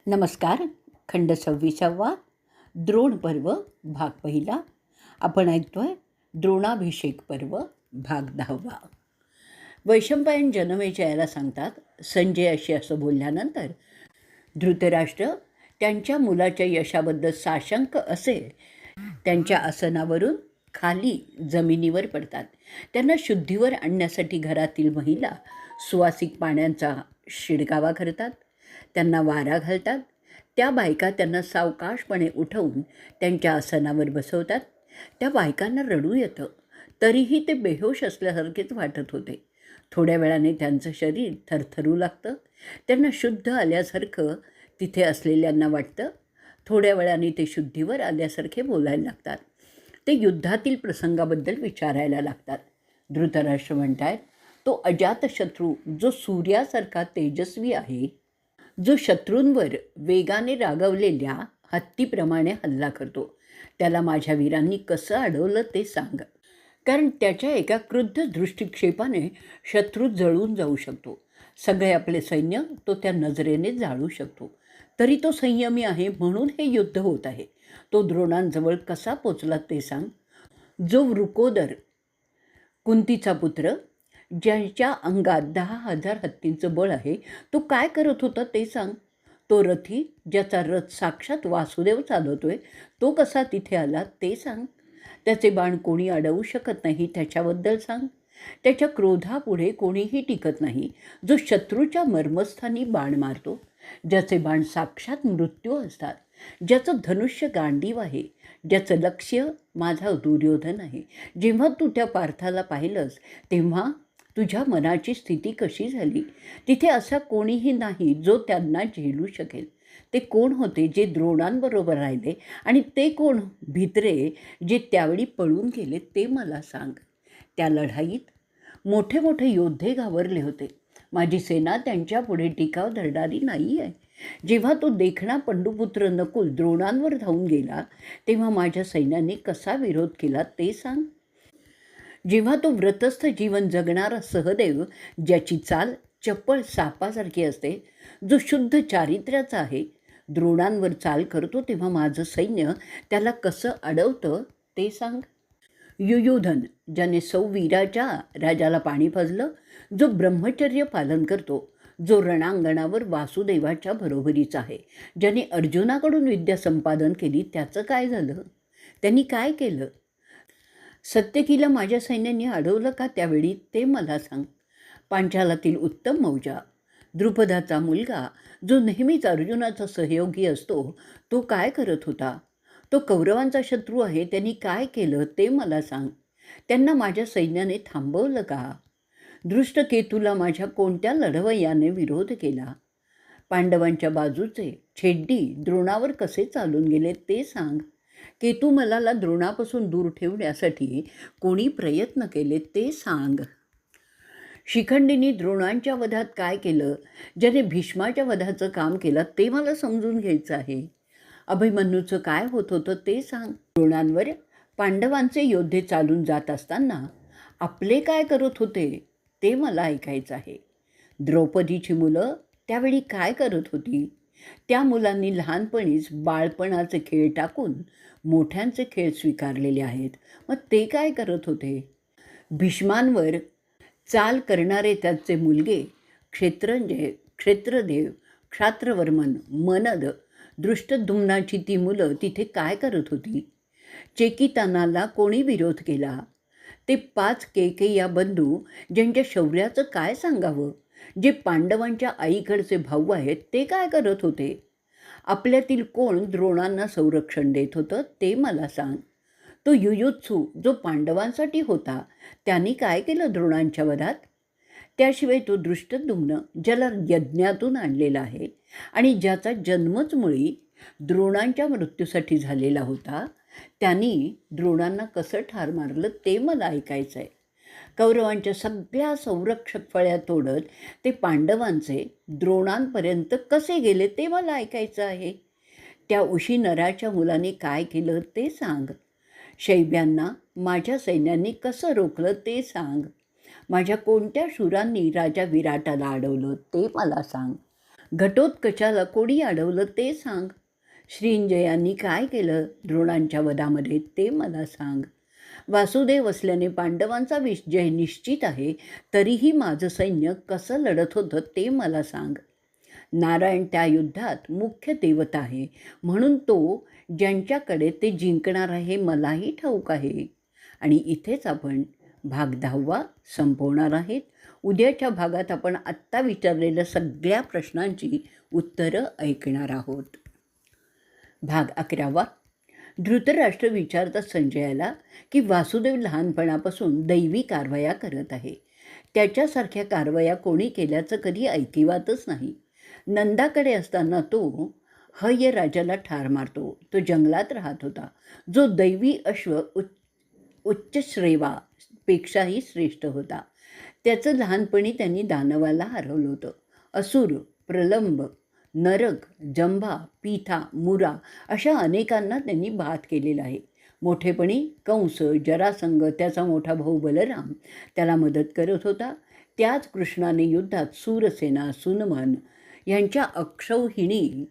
नमस्कार. खंड 26वा द्रोण पर्व भाग पहिला. आपण ऐकतोय द्रोणाभिषेक पर्व भाग 10वा. वैशंपायन जनमेजयाला सांगतात, संजयाशी असं बोलल्यानंतर धृतराष्ट्र त्यांच्या मुलाच्या यशाबद्दल साशंक असे त्यांच्या आसनावरून खाली जमिनीवर पडतात. त्यांना शुद्धीवर आणण्यासाठी घरातील महिला सुवासिक पाण्याचा शिडकावा करतात, त्यांना वारा घालतात. त्या बायका त्यांना सावकाशपणे उठवून त्यांच्या आसनावर बसवतात. त्या बायकांना रडू येतं, तरीही ते बेहोश असल्यासारखेच वाटत होते. थोड्या वेळाने त्यांचं शरीर थरथरू लागतं. त्यांना शुद्ध आल्यासारखं तिथे असलेल्यांना वाटतं. थोड्या वेळाने ते शुद्धीवर आल्यासारखे बोलायला लागतात. ते युद्धातील प्रसंगाबद्दल विचारायला लागतात. धृतराष्ट्र म्हणतात, तो अजातशत्रू जो सूर्यासारखा तेजस्वी आहे, जो शत्रूंवर वेगाने रागवलेल्या हत्तीप्रमाणे हल्ला करतो, त्याला माझ्या वीरांनी कसं अडवलं ते सांग. कारण त्याच्या एका क्रुद्ध दृष्टिक्षेपाने शत्रू जळून जाऊ शकतो. सगळे आपले सैन्य तो त्या नजरेने जाळू शकतो. तरी तो संयमी आहे, म्हणून हे युद्ध होत आहे. तो द्रोणांजवळ कसा पोचला ते सांग. जो वृकोदर, कुंतीचा पुत्र, ज्याच्या अंगात 10,000 हत्तींचं बळ आहे, तो काय करत होता ते सांग. तो रथी, ज्याचा रथ साक्षात वासुदेव चालवतोय, तो कसा तिथे आला ते सांग. त्याचे बाण कोणी अडवू शकत नाही त्याच्याबद्दल सांग. त्याच्या क्रोधापुढे कोणीही टिकत नाही, जो शत्रूच्या मर्मस्थानी बाण मारतो, ज्याचे बाण साक्षात मृत्यू असतात, ज्याचं धनुष्य गांडीव आहे, ज्याचं लक्ष्य माझा दुर्योधन आहे. जेव्हा तू त्या पार्थाला पाहिलंस तेव्हा तुझ्या मनाची स्थिती कशी झाली. तिथे असा कोणीही नाही जो त्यांना झेलू शकेल. ते कोण होते जे द्रोणांबरोबर राहिले, आणि ते कोण भित्रे जे त्यावेळी पळून गेले ते मला सांग. त्या लढाईत मोठे मोठे योद्धे घाबरले होते. माझी सेना त्यांच्यापुढे टिकाव धरणारी नाही आहे. जेव्हा तो देखणा पंडुपुत्र नकुल द्रोणांवर धावून गेला, तेव्हा माझ्या सैन्याने कसा विरोध केला ते सांग. जेव्हा तो व्रतस्थ जीवन जगणारा सहदेव, ज्याची चाल चपळ सापासारखी असते, जो शुद्ध चारित्र्याचा आहे, द्रोणांवर चाल करतो, तेव्हा माझं सैन्य त्याला कसं अडवतं ते सांग. युयुधन, ज्याने सौवीराच्या राजाला पाणी पाजलं, जो ब्रह्मचर्य पालन करतो, जो रणांगणावर वासुदेवाच्या बरोबरीचा आहे, ज्याने अर्जुनाकडून विद्या संपादन केली, त्याचं काय झालं. त्यांनी काय केलं. सत्यकीला माझ्या सैन्याने अडवलं का त्यावेळी ते मला सांग. पांचालातील उत्तम मौजा, द्रुपदाचा मुलगा, जो नेहमीच अर्जुनाचा सहयोगी असतो, तो काय करत होता. तो कौरवांचा शत्रू आहे, त्यांनी काय केलं ते मला सांग. त्यांना माझ्या सैन्याने थांबवलं का. दृष्टकेतूला माझ्या कोणत्या लढवय्याने विरोध केला. पांडवांच्या बाजूचे छेड्डी द्रोणावर कसे चालून गेले ते सांग. केतुमलाला द्रोणापासून दूर ठेवण्यासाठी कोणी प्रयत्न केले ते सांग. शिखंडींनी द्रोणांच्या वधात काय केलं, ज्याने भीष्माच्या वधाचं काम केलं ते मला समजून घ्यायचं आहे. अभिमन्यूचं काय होत होतं ते सांग. द्रोणांवर पांडवांचे योद्धे चालून जात असताना आपले काय करत होते ते मला ऐकायचं आहे. द्रौपदीची मुलं त्यावेळी काय करत होती. त्या मुलांनी लहानपणीच बाळपणाचे खेळ टाकून मोठ्यांचे खेळ स्वीकारलेले आहेत. मग ते काय करत होते. भीष्मांवर चाल करणारे त्याचे मुलगे क्षेत्रंजय, क्षेत्रदेव, क्षात्रवर्मन, मनद, दृष्टद्युम्नाची ती मुलं तिथे काय करत होती. चेकितानाला कोणी विरोध केला. ते 5 केकेया बंधू, ज्यांच्या शौर्याचं काय सांगावं. जे पांडवांच्या आईकडचे भाऊ आहेत ते काय करत होते. आपल्यातील कोण द्रोणांना संरक्षण देत होतं ते मला सांग. तो युयुत्सू जो पांडवांसाठी होता, त्यांनी काय केलं द्रोणांच्या वधात. त्याशिवाय तो दृष्टद्युम्न, ज्याला यज्ञातून आणलेला आहे आणि ज्याचा जन्मच मुळी द्रोणांच्या मृत्यूसाठी झालेला होता, त्यांनी द्रोणांना कसं ठार मारलं ते मला ऐकायचं आहे. कौरवांच्या सगळ्या संरक्षक फळ्या तोडत ते पांडवांचे द्रोणांपर्यंत कसे गेले ते मला ऐकायचं आहे. त्या उशी नराच्या मुलाने काय केलं ते सांग. शैब्यांना माझ्या सैन्याने कसं रोखलं ते सांग. माझ्या कोणत्या शूरांनी राजा विराटाला अडवलं ते मला सांग. घटोत्कचाला कोणी अडवलं ते सांग. श्रींजयांनी काय केलं द्रोणांच्या वधामध्ये ते मला सांग. वासुदेव असल्याने पांडवांचा विजय निश्चित आहे, तरीही माझं सैन्य कसं लढत होतं ते मला सांग. नारायण त्या युद्धात मुख्य देवता आहे, म्हणून तो ज्यांच्याकडे ते जिंकणार आहे मलाही ठाऊक आहे. आणि इथेच आपण भाग 10 संपवणार आहेत. उद्याच्या भागात आपण आत्ता विचारलेल्या सगळ्या प्रश्नांची उत्तरं ऐकणार आहोत. भाग 11. धृतराष्ट्र विचारतात संजयाला की वासुदेव लहानपणापासून दैवी कारवाया करत आहे. त्याच्यासारख्या कारवाया कोणी केल्याचं कधी ऐकिवातच नाही. नंदाकडे असताना तो हय राजाला ठार मारतो. तो जंगलात राहत होता, जो दैवी अश्व उच्चश्रेवा पेक्षाही श्रेष्ठ होता. त्याचं लहानपणी त्यांनी दानवाला हरवलं होतं. असुर, प्रलंब, नरक, जंभा, पीठा, मुरा अशा अनेकांना त्यांनी बाध केलेला आहे. मोठेपणी कंस, जरासंग, त्याचा मोठा भाऊ बलराम त्याला मदत करत होता. त्याच कृष्णाने युद्धात सूरसेना, सुनमन यांच्या अक्षौहिणी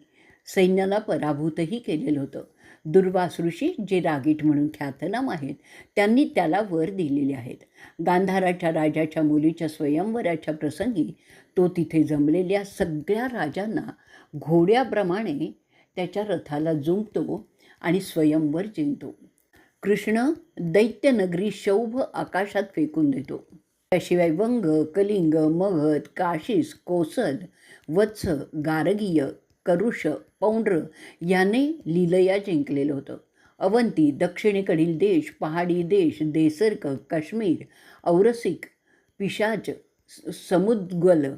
सैन्याला पराभूतही केलेलं होतं. दुर्वास ऋषी, जे रागीट म्हणून ख्यातनाम आहेत, त्यांनी त्याला वर दिलेले आहेत. गांधाराच्या राजाच्या मुलीच्या स्वयंवराच्या प्रसंगी तो तिथे जमलेल्या सगळ्या राजांना घोड्याप्रमाणे त्याच्या रथाला जुंपतो आणि स्वयंवर जिंकतो. कृष्ण दैत्यनगरी शौभ आकाशात फेकून देतो. त्याशिवाय वंग, कलिंग, मगध, काशीस, कोसल, वत्स, गारगीय, करुष, पौंड्र याने लीलया जिंकलेलं होतं. अवंती, दक्षिणेकडील देश, पहाडी देश, देसर्क, काश्मीर, औरसिक, पिशाच, समुद्गल,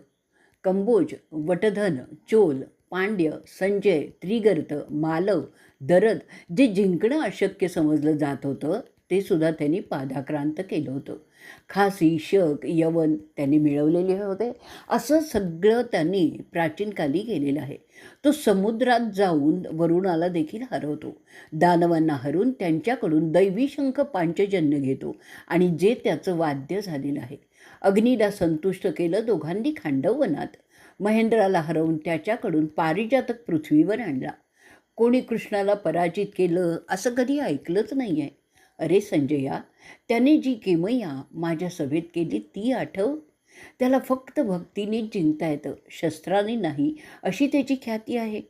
कंबोज, वटधन, चोल, पांड्य, संजय, त्रिगर्त, मालव, दरद जे जिंकणं अशक्य समजलं जात होतं ते सुद्धा त्यांनी पादाक्रांत केलं होतं. खासी, शक, यवन त्यांनी मिळवलेले होते. असं सगळं त्यांनी प्राचीन काली केलेलं आहे. तो समुद्रात जाऊन वरुणाला देखील हरवतो. दानवांना हरून त्यांच्याकडून दैवी शंख पांचजन्य घेतो आणि जे त्याचं वाद्य झालेलं आहे. अग्नीला संतुष्ट केलं दोघांनी खांडववनात. महेंद्राला हरवून त्याच्याकडून पारिजातक पृथ्वीवर आणला. कोणी कृष्णाला पराजित केलं असं कधी ऐकलंच नाही आहे. अरे संजया, त्याने जी किमया माझ्या सभेत केली ती आठव. त्याला फक्त भक्तीने जिंकता येतं, शस्त्राने नाही, अशी त्याची ख्याती आहे.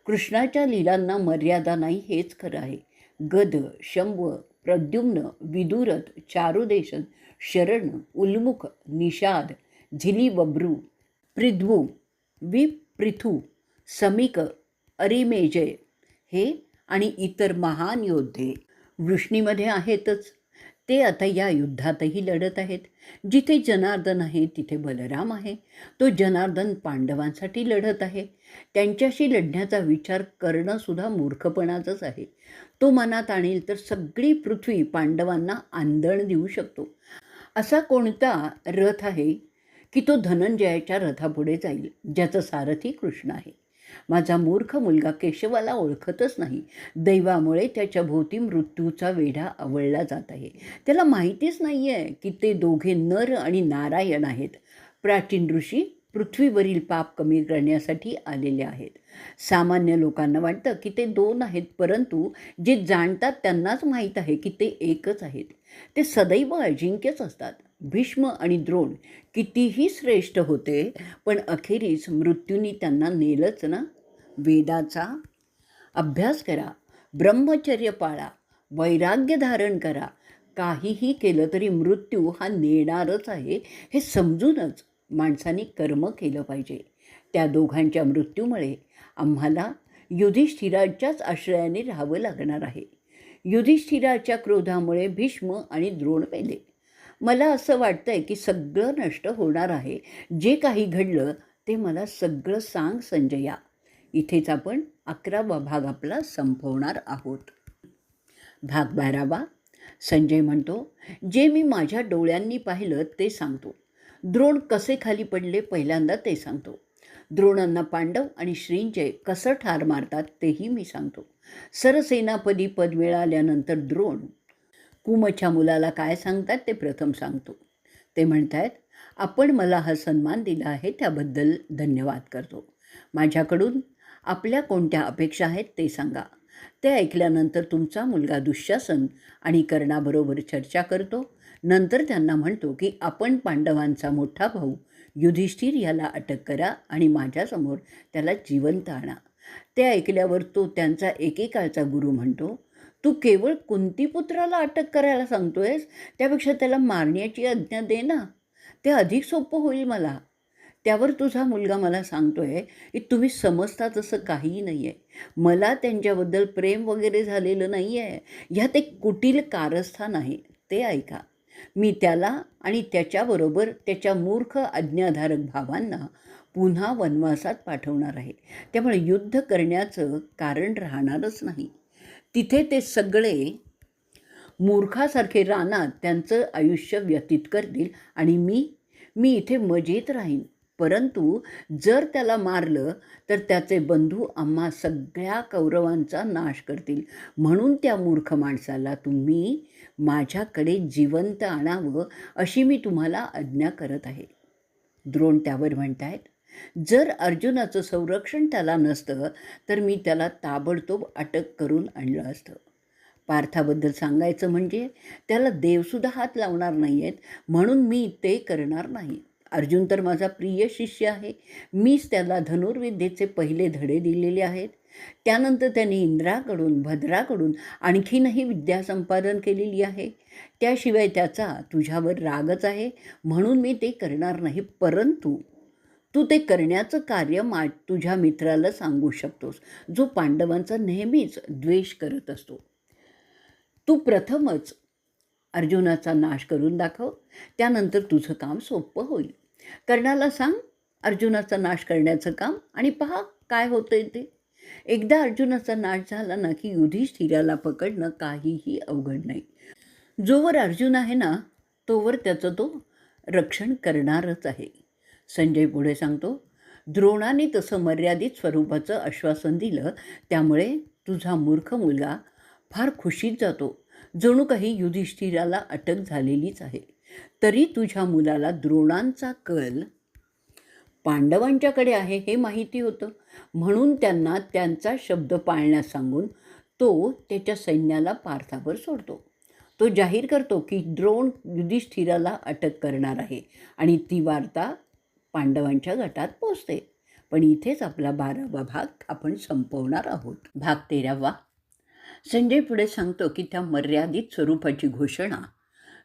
कृष्णाच्या लीलांना मर्यादा नाही हेच खरं आहे. गद, शंभ, प्रद्युम्न, विदुरथ, चारुदेशन, शरण, उल्मुख, निषाद, झिलीबभ्रू, पृथ्वू, विपृथू, समिक, अरिमेजय हे आणि इतर महान योद्धे वृष्णीमध्ये आहेतच. ते आता या युद्धातही लढत आहेत. जिथे जनार्दन आहे तिथे बलराम आहे. तो जनार्दन पांडवांसाठी लढत आहे. त्यांच्याशी लढण्याचा विचार करणंसुद्धा मूर्खपणाचंच आहे. तो मनात आणेल तर सगळी पृथ्वी पांडवांना आंदण देऊ शकतो. असा कोणता रथ आहे की तो धनंजयाच्या रथापुढे जाईल, ज्याचा सारथी कृष्ण आहे. माझा मूर्ख मुलगा केशवाला ओळखतच नाही. दैवामुळे त्याच्या भोवती मृत्यूचा वेढा आवळला जात आहे. त्याला माहितीच नाही आहे की ते दोघे नर आणि नारायण आहेत. प्राचीन ऋषी पृथ्वीवरील पाप कमी करण्यासाठी आलेले आहेत. सामान्य लोकांना वाटतं की ते दोन आहेत, परंतु जे जाणतात त्यांनाच माहीत आहे की ते एकच आहेत. ते सदैव अजिंक्यच असतात. भीष्म आणि द्रोण कितीही श्रेष्ठ होते, पण अखेरीस मृत्यूंनी त्यांना नेलंच ना. वेदाचा अभ्यास करा, ब्रह्मचर्य पाळा, वैराग्य धारण करा. काहीही केलं तरी मृत्यू हा नेणारच आहे हे समजूनच माणसाने कर्म केलं पाहिजे. त्या दोघांच्या मृत्यूमुळे आम्हाला युधिष्ठिराच्याच आश्रयाने राहावं लागणार आहे. युधिष्ठिराच्या क्रोधामुळे भीष्म आणि द्रोण मेले. मला असं वाटतंय की सगळं नष्ट होणार आहे. जे काही घडलं ते मला सगळं सांग संजया. इथेच आपण 11वा भाग आपला संपवणार आहोत. भाग 12. संजय म्हणतो, जे मी माझ्या डोळ्यांनी पाहिलं ते सांगतो. द्रोण कसे खाली पडले पहिल्यांदा ते सांगतो. द्रोणांना पांडव आणि श्रींजय कसं ठार मारतात तेही मी सांगतो. सरसेनापदी पद मिळाल्यानंतर द्रोण कुमच्या मुलाला काय सांगतात ते प्रथम सांगतो. ते म्हणतात, आपण मला हा सन्मान दिला आहे त्याबद्दल धन्यवाद करतो. माझ्याकडून आपल्या कोणत्या अपेक्षा आहेत ते सांगा. ते ऐकल्यानंतर तुमचा मुलगा दुःशासन आणि कर्णाबरोबर चर्चा करतो. नंतर त्यांना म्हणतो की आपण पांडवांचा मोठा भाऊ युधिष्ठिर याला अटक करा आणि माझ्यासमोर त्याला जिवंत आणा. ते ऐकल्यावर तो त्यांचा एकेकाळचा गुरु म्हणतो, तू केवळ कुंतीपुत्राला अटक करायला सांगतोयस, त्यापेक्षा त्याला मारण्याची आज्ञा दे ना, ते अधिक सोपं होईल मला. त्यावर तुझा मुलगा मला सांगतोय की तुम्ही समजता तसं काहीही नाही आहे. मला त्यांच्याबद्दल प्रेम वगैरे झालेलं नाही आहे. ह्यात एक कुटील कारस्थान आहे, ते ऐका. मी त्याला आणि त्याच्याबरोबर त्याच्या मूर्ख आज्ञाधारक भावांना पुन्हा वनवासात पाठवणार आहे. त्यामुळे युद्ध करण्याचं कारण राहणारच नाही. तिथे ते सगळे मूर्खासारखे रानात त्यांचं आयुष्य व्यतीत करतील आणि मी इथे मजेत राहीन. परंतु जर त्याला मारलं तर त्याचे बंधू आम्हा सगळ्या कौरवांचा नाश करतील. म्हणून त्या मूर्ख माणसाला तुम्ही माझ्याकडे जिवंत आणावं अशी मी तुम्हाला आज्ञा करत आहे. द्रोण त्यावर म्हणतायत, जर अर्जुनाचं संरक्षण त्याला नसतं तर मी त्याला ताबडतोब अटक करून आणलं असतं. पार्थाबद्दल सांगायचं म्हणजे त्याला देवसुद्धा हात लावणार नाही आहेत, म्हणून मी ते करणार नाही. अर्जुन तर माझा प्रिय शिष्य आहे. मीच त्याला धनुर्विद्येचे पहिले धडे दिलेले आहेत. त्यानंतर त्यांनी इंद्राकडून भद्राकडून आणखीनही विद्या संपादन केलेली आहे. त्याशिवाय त्याचा तुझ्यावर रागच आहे, म्हणून मी ते करणार नाही. परंतु तू ते करण्याचं कार्य तुझ्या मित्राला सांगू शकतोस, जो पांडवांचा नेहमीच द्वेष करत असतो. तू प्रथमच अर्जुनाचा नाश करून दाखव, त्यानंतर तुझं काम सोपं होईल. कर्णाला सांग अर्जुनाचा नाश करण्याचं काम आणि पहा काय होतंय ते. एकदा अर्जुनाचा नाश झाला ना की युधिष्ठिराला पकडणं काहीही अवघड नाही. जोवर अर्जुन आहे ना तोवर त्याचं तो रक्षण करणारच आहे. संजय पुढे सांगतो, द्रोणाने तसं मर्यादित स्वरूपाचं आश्वासन दिलं, त्यामुळे तुझा मूर्ख मुलगा फार खुशीत जातो. जणू काही युधिष्ठिराला अटक झालेलीच आहे. तरी तुझ्या मुलाला द्रोणांचा कल पांडवांच्याकडे आहे हे माहिती होतं, म्हणून त्यांना त्यांचा शब्द पाळण्यास सांगून तो त्याच्या सैन्याला पार्थावर सोडतो. तो जाहीर करतो की द्रोण युधिष्ठिराला अटक करणार आहे आणि ती वार्ता पांडवांच्या गटात पोचते. पण इथेच आपला 12वा भाग आपण संपवणार आहोत. भाग 13वा. संजय पुढे सांगतो की त्या मर्यादित स्वरूपाची घोषणा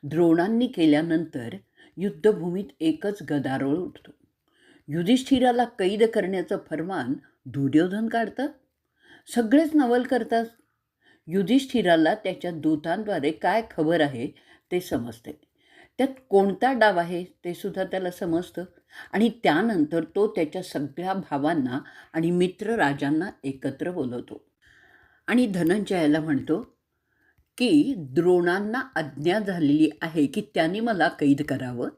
द्रोणांनी केल्यानंतर युद्धभूमीत एकच गदारोळ उठतो. युधिष्ठिराला कैद करण्याचं फरमान दुर्योधन काढतं. सगळेच नवल करतात. युधिष्ठिराला त्याच्या दूतांद्वारे काय खबर आहे ते समजते. त्यात कोणता डाव आहे ते सुद्धा त्याला समजतं आणि त्यानंतर तो त्याच्या सगळ्या भावांना आणि मित्र राजांना एकत्र बोलवतो आणि धनंजयाला म्हणतो की द्रोणांना आज्ञा झालेली आहे की त्यांनी मला कैद करावं,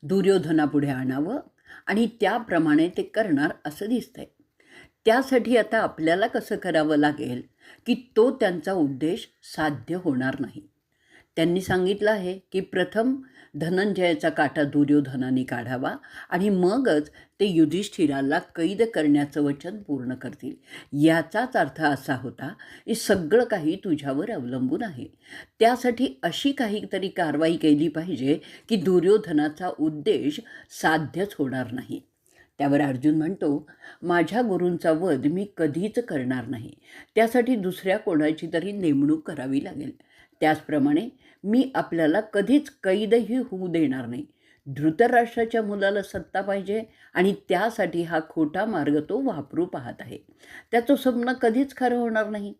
दुर्योधनापुढे आणावं आणि त्याप्रमाणे ते करणार असं दिसतंय. त्यासाठी आता आपल्याला कसं करावं लागेल की तो त्यांचा उद्देश साध्य होणार नाही. त्यांनी सांगितलं आहे की प्रथम धनंजयाचा काटा दुर्योधनाने काढावा आणि मगच ते युधिष्ठिराला कैद करण्याचं वचन पूर्ण करतील. याचाच अर्थ असा होता की सगळं काही तुझ्यावर अवलंबून आहे. त्यासाठी अशी काहीतरी कारवाई केली पाहिजे की दुर्योधनाचा उद्देश साध्यच होणार नाही. त्यावर अर्जुन म्हणतो, माझ्या गुरूंचा वध मी कधीच करणार नाही. त्यासाठी दुसऱ्या कोणाची तरी नेमणूक करावी लागेल. त्याचप्रमाणे मी आपल्याला कधीच कैदही होऊ देणार नाही. धृतराष्ट्राच्या मुलाला सत्ता पाहिजे आणि त्यासाठी हा खोटा मार्ग तो वापरू पाहत आहे. त्याचं स्वप्न कधीच खरं होणार नाही.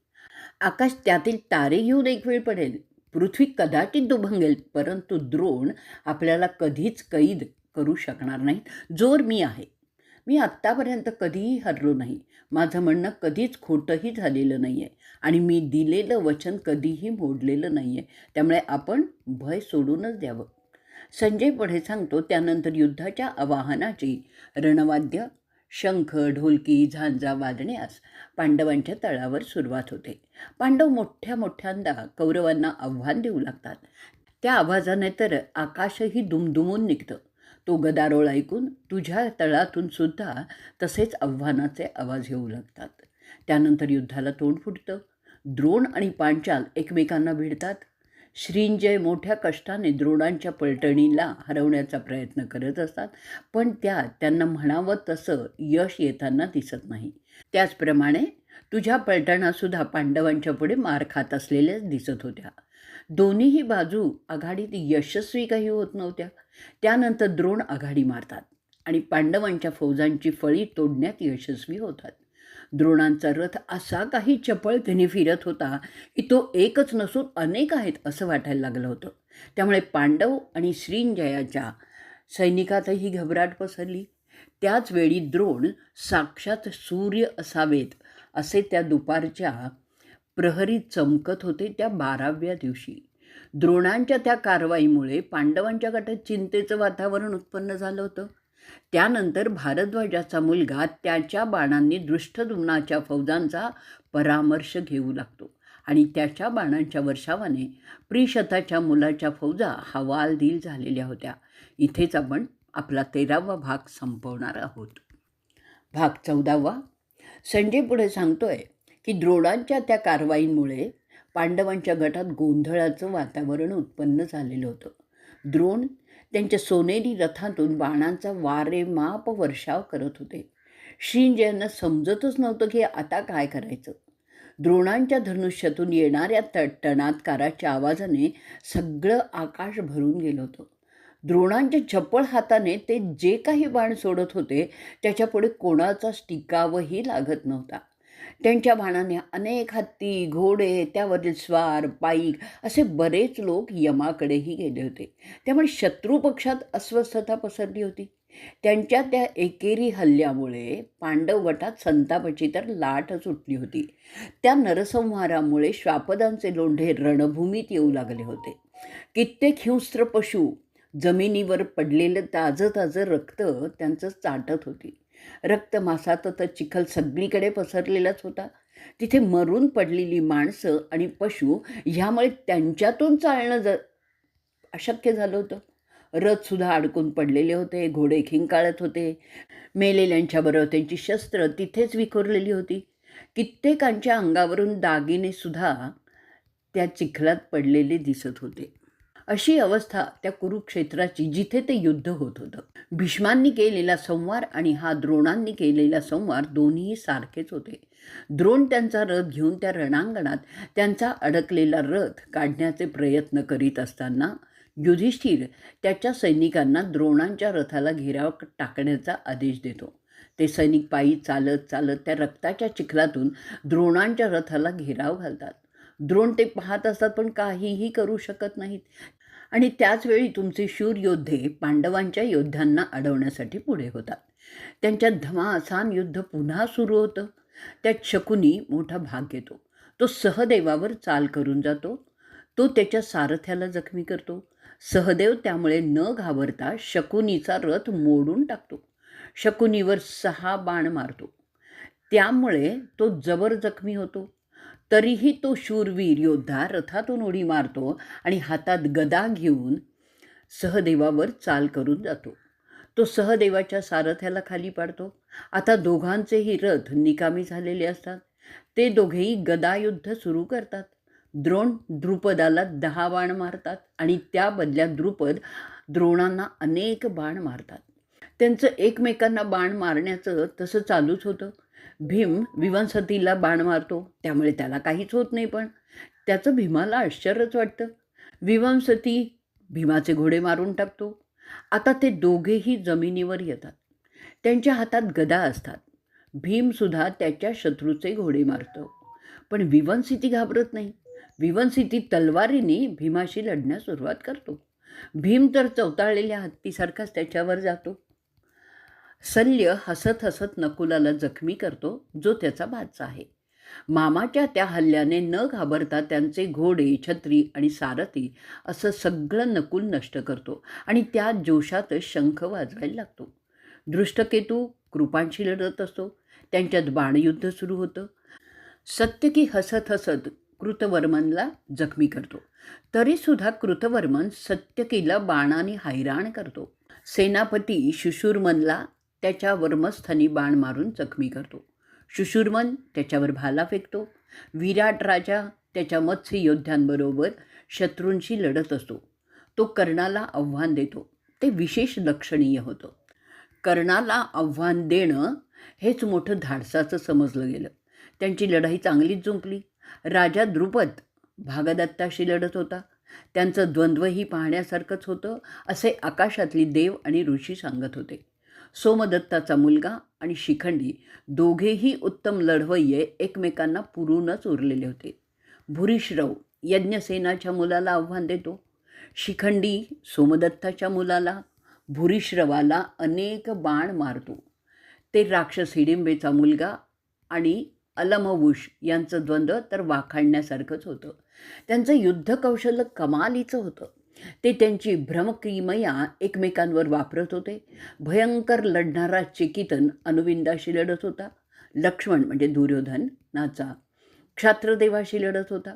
आकाश त्यातील तारे घेऊन एक वेळ पडेल, पृथ्वी कदाचित दुभंगेल, परंतु द्रोण आपल्याला कधीच कैद करू शकणार नाहीत. जोर मी आहे. मी आत्तापर्यंत कधीही हरलो नाही. माझं म्हणणं कधीच खोटंही झालेलं नाही आहे आणि मी दिलेलं वचन कधीही मोडलेलं नाही आहे. त्यामुळे आपण भय सोडूनच द्यावं. संजय पुढे सांगतो, त्यानंतर युद्धाच्या आवाहनाची रणवाद्य शंख, ढोलकी, झांजा वाजण्यास पांडवांच्या तळावर सुरुवात होते. पांडव मोठ्या मोठ्यांदा कौरवांना आव्हान देऊ लागतात. त्या आवाजाने तर आकाशही दुमदुमून निघतं. तो गदारोळ ऐकून तुझ्या तळातून सुद्धा तसेच आव्हानाचे आवाज येऊ लागतात. त्यानंतर युद्धाला तोंड फुटतं. द्रोण आणि पांचाल एकमेकांना भिडतात. श्रींजय मोठ्या कष्टाने द्रोणांच्या पलटणीला हरवण्याचा प्रयत्न करत असतात, पण त्यांना म्हणावं तसं यश येताना दिसत नाही. त्याचप्रमाणे तुझ्या पलटणासुद्धा पांडवांच्या पुढे मार खात असलेल्याच दिसत होत्या. दोन्हीही बाजू आघाडीत यशस्वी काही होत नव्हत्या. त्यानंतर द्रोण आघाडी मारतात आणि पांडवांच्या फौजांची फळी तोडण्यात यशस्वी होतात. द्रोणांचा रथ असा काही चपळतेने फिरत होता की तो एकच नसून अनेक आहेत असं वाटायला लागलं होतं. त्यामुळे पांडव आणि श्रींजयाच्या सैनिकातही घबराट पसरली. त्याचवेळी द्रोण साक्षात सूर्य असावेत असे त्या दुपारच्या प्रहरी चमकत होते त्या 12व्या दिवशी. द्रोणांच्या त्या कारवाईमुळे पांडवांच्या गटात चिंतेचं वातावरण उत्पन्न झालं होतं. त्यानंतर भारद्वाजाचा मुलगा त्याच्या बाणांनी दृष्टद्युम्नाच्या फौजांचा परामर्श घेऊ लागतो आणि त्याच्या बाणांच्या वर्षावाने प्रिशताच्या मुलाच्या फौजा हवालदिल झालेल्या होत्या. इथेच आपण आपला 13वा भाग संपवणार आहोत. भाग 14वा. संजय पुढे सांगतोय की द्रोणांच्या त्या कारवाईमुळे पांडवांच्या गटात गोंधळाचं वातावरण उत्पन्न झालेलं होतं. द्रोण त्यांच्या सोनेरी रथातून बाणांचा वारेमाप वर्षाव करत होते. श्रींजयांना समजतच नव्हतं की आता काय करायचं. द्रोणांच्या धनुष्यातून येणाऱ्या टणात्काराच्या आवाजाने सगळं आकाश भरून गेलं होतं. द्रोणांच्या चपळ हाताने ते जे काही बाण सोडत होते त्याच्यापुढे कोणाचाच टिकावही लागत नव्हता. त्यांच्या बाणाने अनेक हत्ती, घोडे, त्यावरील स्वार, पाईक असे बरेच लोक यमाकडेही गेले होते. त्यामुळे शत्रुपक्षात अस्वस्थता पसरली होती. त्यांच्या त्या एकेरी हल्ल्यामुळे पांडव गटात संतापाची तर लाटच उठली होती. त्या नरसंहारामुळे श्वापदांचे लोंढे रणभूमीत येऊ लागले होते. कित्येक हिंस्त्र पशु जमिनीवर पडलेलं ताजं रक्त त्यांचं चाटत होती. रक्तमासात तर चिखल सगळीकडे पसरलेलाच होता. तिथे मरून पडलेली माणसं आणि पशु ह्यामुळे त्यांच्यातून चालणं अशक्य झालं होतं. रथसुद्धा अडकून पडलेले होते, घोडे खिंकाळत होते. मेलेल्यांच्याबरोबर त्यांची शस्त्र तिथेच विखुरलेली होती. कित्येकांच्या अंगावरून दागिनेसुद्धा त्या चिखलात पडलेले दिसत होते. अशी अवस्था त्या कुरुक्षेत्राची जिथे ते युद्ध होत होतं. भीष्मांनी केलेला संहार आणि हा द्रोणांनी केलेला संहार दोन्ही सारखेच होते. द्रोण त्यांचा रथ घेऊन त्या रणांगणात त्यांचा अडकलेला रथ काढण्याचे प्रयत्न करीत असताना युधिष्ठिर त्याच्या सैनिकांना द्रोणांच्या रथाला घेराव टाकण्याचा आदेश देतो. ते सैनिक पायी चालत त्या रक्ताच्या चिखलातून द्रोणांच्या रथाला घेराव घालतात. द्रोण ते पाहत असतात पण काहीही करू शकत नाहीत. आणि त्याचवेळी तुमचे शूर योद्धे पांडवांच्या योद्ध्यांना अडवण्यासाठी पुढे होतात. त्यांच्या धमासान युद्ध पुन्हा सुरू होतं. त्यात शकुनी मोठा भाग घेतो. तो सहदेवावर चाल करून जातो. तो त्याच्या सारथ्याला जखमी करतो. सहदेव त्यामुळे न घाबरता शकुनीचा रथ मोडून टाकतो. शकुनीवर 6 बाण मारतो. त्यामुळे तो जबर जखमी होतो. तरीही तो शूरवीर योद्धा रथातून उडी मारतो आणि हातात गदा घेऊन सहदेवावर चाल करून जातो. तो सहदेवाच्या सारथ्याला खाली पाडतो. आता दोघांचेही रथ निकामी झालेले असतात. ते दोघेही गदायुद्ध सुरू करतात. द्रोण द्रुपदाला 10 बाण मारतात आणि त्या बदल्यात द्रुपद द्रोणांना अनेक बाण मारतात. त्यांचं एकमेकांना बाण मारण्याचं तसं चालूच होतं. भीम विवंसतीला बाण मारतो, त्यामुळे त्याला काहीच होत नाही, पण त्याचं भीमाला आश्चर्यच वाटतं. विवंसती भीमाचे घोडे मारून टाकतो. आता ते दोघेही जमिनीवर येतात. त्यांच्या हातात गदा असतात. भीमसुद्धा त्याच्या शत्रूचे घोडे मारतो, पण विवंसिती घाबरत नाही. विवंसिती तलवारीने भीमाशी लढण्यास सुरुवात करतो. भीम तर चवताळलेल्या हत्तीसारखाच त्याच्यावर जातो. शल्य हसत नकुलाला जखमी करतो, जो त्याचा भाचा आहे. मामाच्या त्या हल्ल्याने न घाबरता त्यांचे घोडे, छत्री आणि सारथी असं सगळं नकुल नष्ट करतो आणि त्या जोशातच शंख वाजवायला लागतो. दृष्टकेतू कृपांशी लढत असतो. त्यांच्यात बाणयुद्ध सुरू होतं. सत्यकी हसत कृतवर्मनला जखमी करतो. तरीसुद्धा कृतवर्मन सत्यकीला बाणाने हैराण करतो. सेनापती शुशुर्मनला त्याच्या वर्मस्थानी बाण मारून जखमी करतो. शुशुर्मन त्याच्यावर भाला फेकतो. विराट राजा त्याच्या मत्स्य योद्ध्यांबरोबर शत्रूंशी लढत असतो. तो कर्णाला आव्हान देतो. ते विशेष लक्षणीय होतं. कर्णाला आव्हान देणं हेच मोठं धाडसाचं समजलं गेलं. त्यांची लढाई चांगलीच जुंपली. राजा द्रुपद भागदत्ताशी लढत होता. त्यांचं द्वंद्वही पाहण्यासारखंच होतं असे आकाशातली देव आणि ऋषी सांगत होते. सोमदत्ताचा मुलगा आणि शिखंडी दोघेही उत्तम लढवय्ये एकमेकांना पुरूनच उरलेले होते. भूरिश्रव यज्ञसेनाच्या मुलाला आव्हान देतो. शिखंडी सोमदत्ताच्या मुलाला, भूरिश्रवाला अनेक बाण मारतो. ते राक्षस हिडिंबेचा मुलगा आणि अलमवुष यांचं द्वंद्व तर वाखाणण्यासारखंच होतं. त्यांचं युद्धकौशल्य कमालीचं होतं. ते त्यांची भ्रमकिमया एकमेकांवर वापरत होते. भयंकर लढणारा चेकितन अनुविंदाशी लढत होता. लक्ष्मण म्हणजे दुर्योधनाचा क्षात्रदेवाशी लढत होता.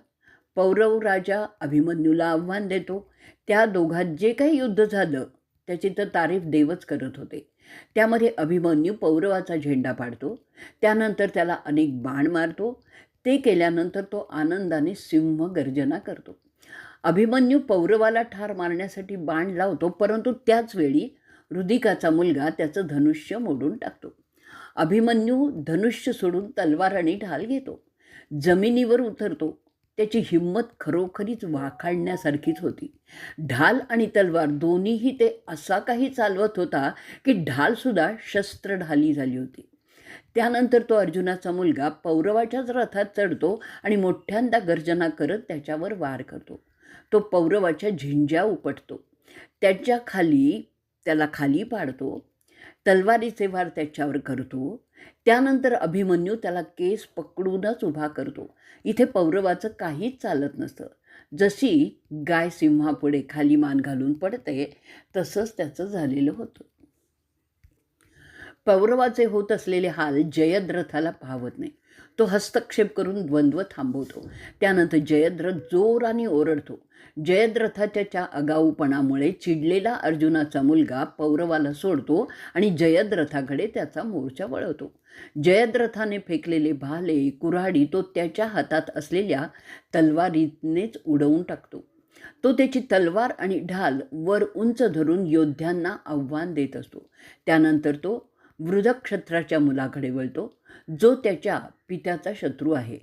पौरव राजा अभिमन्यूला आव्हान देतो. त्या दोघात जे काही युद्ध झालं त्याची तर तारीफ देवच करत होते. त्यामध्ये अभिमन्यू पौरवाचा झेंडा पाडतो. त्यानंतर त्याला अनेक बाण मारतो. ते केल्यानंतर तो आनंदाने सिंहगर्जना करतो. अभिमन्यू पौरवाला ठार मारण्यासाठी बाण लावतो, परंतु त्याच वेळी रुदिकाचा मुलगा त्याचं धनुष्य मोडून टाकतो. अभिमन्यू धनुष्य सोडून तलवार आणि ढाल घेतो. जमिनीवर उतरतो. त्याची हिंमत खरोखरीच वाखाणण्यासारखीच होती. ढाल आणि तलवार दोन्हीही ते असा काही चालवत होता की ढालसुद्धा शस्त्रढाली झाली होती. त्यानंतर तो अर्जुनाचा मुलगा पौरवाच्याच रथात चढतो आणि मोठ्यांदा गर्जना करत त्याच्यावर वार करतो. तो पौरवाच्या झिंज्या उपटतो. त्याला खाली पाडतो. तलवारीचे वार त्याच्यावर करतो. त्यानंतर अभिमन्यू त्याला केस पकडूनच उभा करतो. इथे पौरवाचं काहीच चालत नसतं. जशी गाय सिंहापुढे खाली मान घालून पडते तसंच त्याचं झालेलं होतं. पौरवाचे होत असलेले हाल जयद्रथाला पाहवत नाही. तो हस्तक्षेप करून द्वंद्व थांबवतो. त्यानंतर जयद्रथ जोराने ओरडतो. जयद्रथाच्या आगाऊपणामुळे चिडलेला अर्जुनाचा मुलगा पौरवाला सोडतो आणि जयद्रथाकडे त्याचा मोर्चा वळवतो. जयद्रथाने फेकलेले भाले कुऱ्हाडी तो त्याच्या हातात असलेल्या तलवारीनेच उडवून टाकतो. तो त्याची तलवार आणि ढाल वर उंच धरून योद्ध्यांना आव्हान देत असतो. त्यानंतर तो वृद्धक्षत्राच्या मुलाकडे वळतो, जो त्याच्या पित्याचा शत्रू आहे.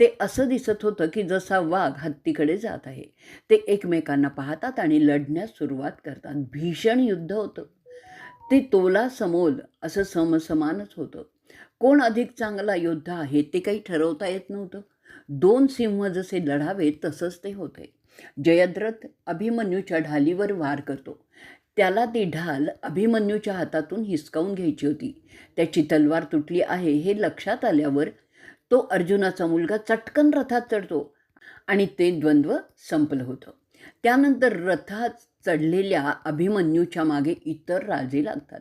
ते असं दिसत होतं की जसा वाघ हत्तीकडे जात आहे. ते एकमेकांना पाहतात आणि लढण्यास सुरुवात करतात. भीषण युद्ध होतं. ते तोला समोल असं समसमानच होतं. कोण अधिक चांगला योद्धा आहे ते काही ठरवता येत नव्हतं. दोन सिंह जसे लढावे तसंच ते होते. जयद्रथ अभिमन्यूच्या ढालीवर वार करतो. त्याला ती ढाल अभिमन्यूच्या हातातून हिसकावून घ्यायची होती. त्याची तलवार तुटली आहे हे लक्षात आल्यावर तो अर्जुनाचा मुलगा चटकन रथात चढतो आणि ते द्वंद्व संपलं होतं. त्यानंतर रथात चढलेल्या अभिमन्यूच्या मागे इतर राजे लागतात.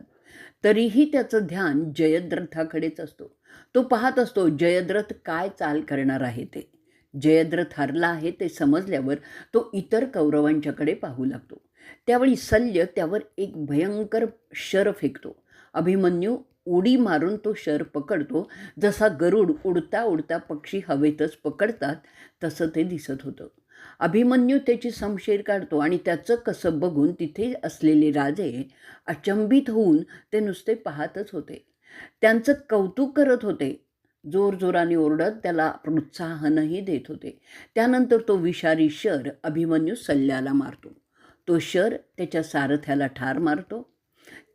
तरीही त्याचं ध्यान जयद्रथाकडेच असतो. तो पाहत असतो जयद्रथ काय चाल करणार आहे ते. जयद्रथ हरला आहे ते समजल्यावर तो इतर कौरवांच्याकडे पाहू लागतो. त्यावेळी सल्य त्यावर एक भयंकर शर फेकतो. अभिमन्यू उडी मारून तो शर पकडतो. जसा गरुड उडता उडता पक्षी हवेतच पकडतात तसं ते दिसत होतं. अभिमन्यू त्याची समशेर काढतो आणि त्याचं कसं बघून तिथे असलेले राजे अचंबित होऊन ते नुसते पाहतच होते. त्यांचं कौतुक करत होते. जोरजोराने ओरडत त्याला प्रोत्साहनही देत होते. त्यानंतर तो विषारी शर अभिमन्यू सल्याला मारतो. तो शर त्याच्या सारथ्याला ठार मारतो.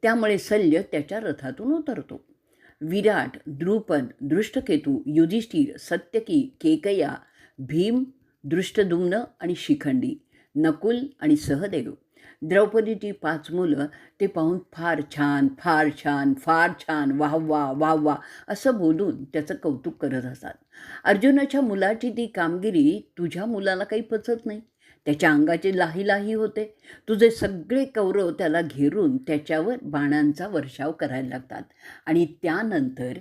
त्यामुळे सल्य त्याच्या रथातून उतरतो. विराट, द्रुपद, दृष्टकेतू, युधिष्ठिर, सत्यकी, केकया, भीम, दृष्टद्युम्न आणि शिखंडी, नकुल आणि सहदेव, द्रौपदीची 5 मुलं ते पाहून फार छान, फार छान, फार छान, वाह वाह वाह वाह असं बोलून त्याचं कौतुक करत असतात. अर्जुनाच्या मुलाची ती कामगिरी तुझ्या मुलाला काही पचत नाही. त्याच्या अंगाचे लाही लाही होते. तुझे सगळे कौरव त्याला घेरून त्याच्यावर बाणांचा वर्षाव करायला लागतात. आणि त्यानंतर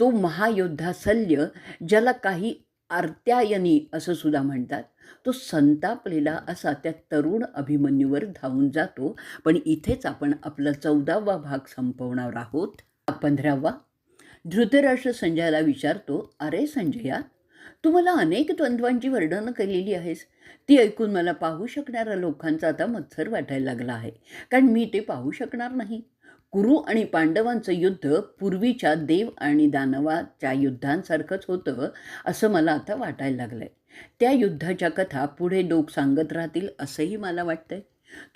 तो महायोद्धा सल्य, ज्याला काही आर्त्यायनी असं सुद्धा म्हणतात. तो संतापलेला असा त्या तरुण अभिमन्यूवर धावून जातो. पण इथेच आपण आपला 14वा भाग संपवणार आहोत. 15वा. धृतराष्ट्र संजयाला विचारतो, अरे संजया, तू मला अनेक द्वंद्वांची वर्णनं केलेली आहेस. ती ऐकून मला पाहू शकणाऱ्या लोकांचा आता मत्सर वाटायला लागला आहे, कारण मी ते पाहू शकणार नाही. कुरु आणि पांडवांचं युद्ध पूर्वीच्या देव आणि दानवाच्या युद्धांसारखंच होतं असं मला आता वाटायला लागलंय. त्या युद्धाच्या कथा पुढे लोक सांगत राहतील असंही मला वाटतंय.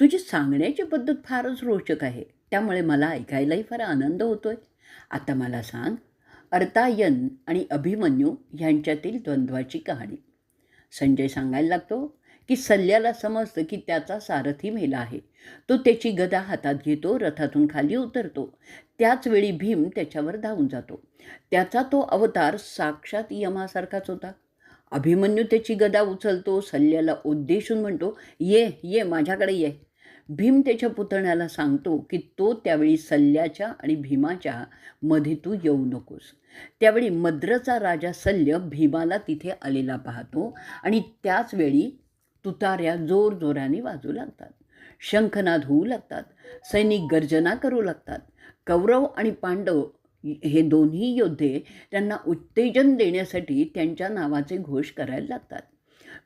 तुझी सांगण्याची पद्धत फारच रोचक आहे, त्यामुळे मला ऐकायलाही फार आनंद होतोय. आता मला सांग, अर्तायन आणि अभिमन्यू यांच्यातील द्वंद्वाची कहाणी. संजय सांगायला लागतो की सल्याला समजतं की त्याचा सारथी मेला आहे. तो त्याची गदा हातात घेतो, रथातून खाली उतरतो. त्याचवेळी भीम त्याच्यावर धावून जातो. त्याचा तो अवतार साक्षात यमासारखाच होता. अभिमन्यू त्याची गदा उचलतो, सल्याला उद्देशून म्हणतो, ये ये माझ्याकडे ये. भीम त्याच्या पुतण्याला सांगतो की तो त्यावेळी सल्याच्या आणि भीमाच्या मध्ये तू येऊ नकोस. त्यावेळी मद्रचा राजा सल्य भीमाला तिथे आलेला पाहतो आणि त्याचवेळी तुताऱ्या जोरजोराने वाजू लागतात, शंखनाद होऊ लागतात, सैनिक गर्जना करू लागतात. कौरव आणि पांडव हे दोन्ही योद्धे त्यांना उत्तेजन देण्यासाठी त्यांच्या नावाचे घोष करायला लागतात.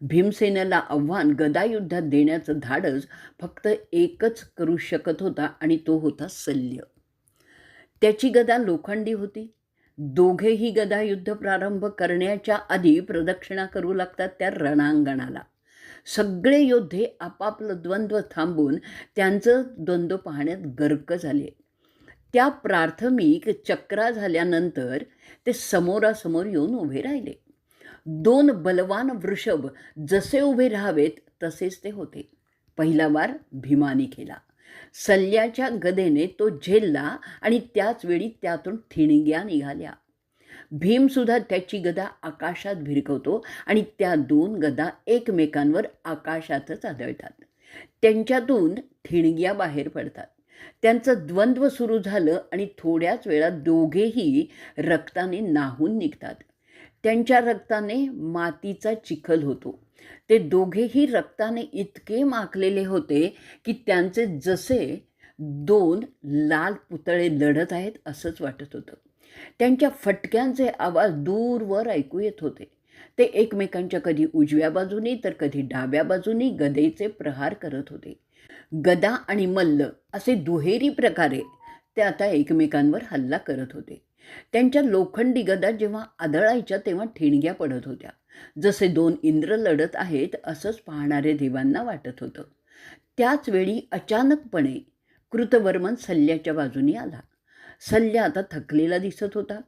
भीमसेनेला आव्हान गदायुद्धात देण्याचं धाडस फक्त एकच करू शकत होता आणि तो होता सल्य. त्याची गदा लोखंडी होती. दोघेही गदायुद्ध प्रारंभ करण्याच्या आधी प्रदक्षिणा करू लागतात त्या रणांगणाला. सगळे योद्धे आपापलं द्वंद्व थांबून त्यांचं द्वंद्व पाहण्यात गर्क झाले. त्या प्राथमिक चक्रा झाल्यानंतर ते समोरासमोर येऊन उभे राहिले. दोन बलवान वृषभ जसे उभे राहावेत तसेच ते होते. पहिला वार भीमाने केला. सल्याच्या गदेने तो झेलला आणि त्याच वेळी त्यातून ठिणग्या निघाल्या. भीमसुद्धा त्याची गदा आकाशात भिरकवतो आणि त्या दोन गदा एकमेकांवर आकाशातच आदळतात. त्यांच्यातून ठिणग्या बाहेर पडतात. त्यांचं द्वंद्व सुरू झालं आणि थोड्याच वेळात दोघेही रक्ताने नाहून निघतात. त्यांच्या रक्ताने मातीचा चिखल होतो. ते दोघेही रक्ताने इतके माखलेले होते की त्यांचे जसे दोन लाल पुतळे लढत आहेत असंच वाटत होतं. त्यांच्या फटक्यांचे आवाज दूरवर ऐकू येत होते. ते एकमेकांच्या कधी उजव्या बाजूनी तर कधी डाव्या बाजूनी गदेचे प्रहार करत होते. गदा आणि मल्ल असे दुहेरी प्रकारे ते आता एकमेकांवर हल्ला करत होते. त्यांच्या लोखंडी गदा जेव्हा आदळायच्या तेव्हा ठिणग्या पडत होत्या. जसे दोन इंद्र लढत आहेत असंच पाहणारे देवांना वाटत होतं. त्याचवेळी अचानकपणे कृतवर्मन सल्याच्या बाजूने आला. सल्ल्या आता थकलेला दिसत होता.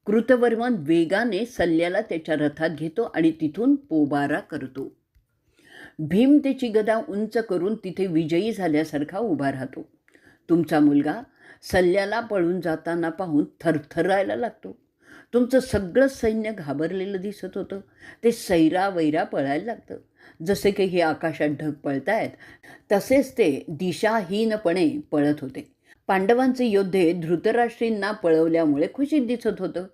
कृतवर्मन वेगाने सल्याला त्याच्या रथात घेतो आणि तिथून पोबारा करतो. भीम त्याची गदा उंच करून तिथे विजयी झाल्यासारखा उभा राहतो. तुमचा मुलगा सल्याला पळून जाताना पाहून थरथरायला लागतो. तुमचं सगळं सैन्य घाबरलेलं दिसत होतं. ते सैरावैरा पळायला लागतं. जसे की हे आकाशात ढग पळतायत तसेच ते दिशाहीनपणे पळत होते. पांडवांचे योद्धे धृतराष्ट्रींना पळवल्यामुळे खुशीत दिसत होतं.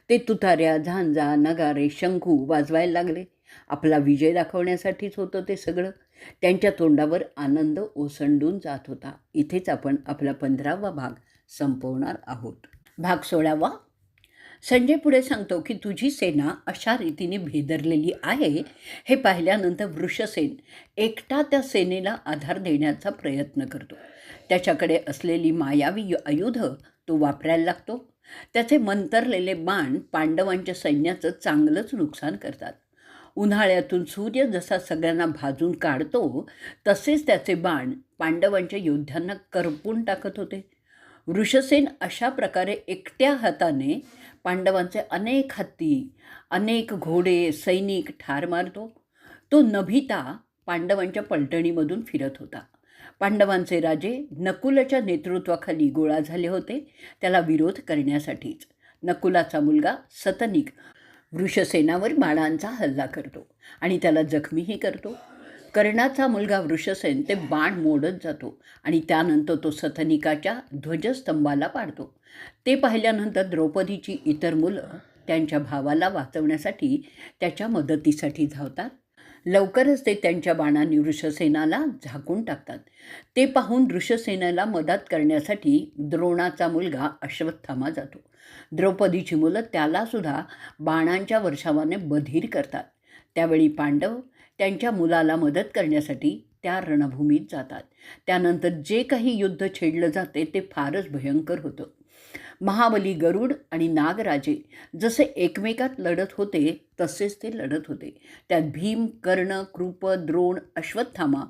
ते तुताऱ्या, झांजा, नगारे, शंखू वाजवायला लागले. आपला विजय दाखवण्यासाठीच होतं ते सगळं. त्यांच्या तोंडावर आनंद ओसंडून जात होता. इथेच आपण आपला 15वा भाग संपवणार आहोत. भाग 16वा. संजय पुढे सांगतो की तुझी सेना अशा रीतीने भेदरलेली आहे हे पाहिल्यानंतर वृषसेन एकटा त्या सेनेला आधार देण्याचा प्रयत्न करतो. त्याच्याकडे असलेली मायावी आयुध तो वापरायला लागतो. त्याचे मंतरलेले बाण पांडवांच्या सैन्याचं चांगलंच नुकसान करतात. उन्हाळ्यातून सूर्य जसा सगळ्यांना भाजून काढतो तसेच त्याचे बाण पांडवांच्या योद्ध्यांना करपून टाकत होते. वृषसेन अशा प्रकारे एकट्या हाताने पांडवांचे अनेक हत्ती, अनेक घोडे, सैनिक ठार मारतो. तो न भीता पांडवांच्या पलटणीमधून फिरत होता. पांडवांचे राजे नकुलाच्या नेतृत्वाखाली गोळा झाले होते, त्याला विरोध करण्यासाठीच. नकुलाचा मुलगा सतनिक वृषसेनावर बाणांचा हल्ला करतो आणि त्याला जखमीही करतो. कर्णाचा मुलगा वृषसेन ते बाण मोडत जातो आणि त्यानंतर तो सतनिकाच्या ध्वजस्तंभाला पाडतो. ते पाहिल्यानंतर द्रौपदीची इतर मुलं त्यांच्या भावाला वाचवण्यासाठी त्याच्या मदतीसाठी धावतात. लवकरच ते त्यांच्या बाणांनी वृषसेनाला झाकून टाकतात. ते पाहून वृषसेनेला मदत करण्यासाठी द्रोणाचा मुलगा अश्वत्थामा जातो. द्रौपदीची मुलं त्यालासुद्धा बाणांच्या वर्षावाने बधीर करतात. त्यावेळी पांडव त्यांच्या मुलाला मदत करण्यासाठी त्या रणभूमीत जातात. त्यानंतर जे काही युद्ध छेडलं जाते ते फारच भयंकर होतं. महाबली गरुड आणि नागराजे जसे एकमेकात लढत होते तसेच ते लढत होते. त्यात भीम, कर्ण, कृप, द्रोण, अश्वत्थामा,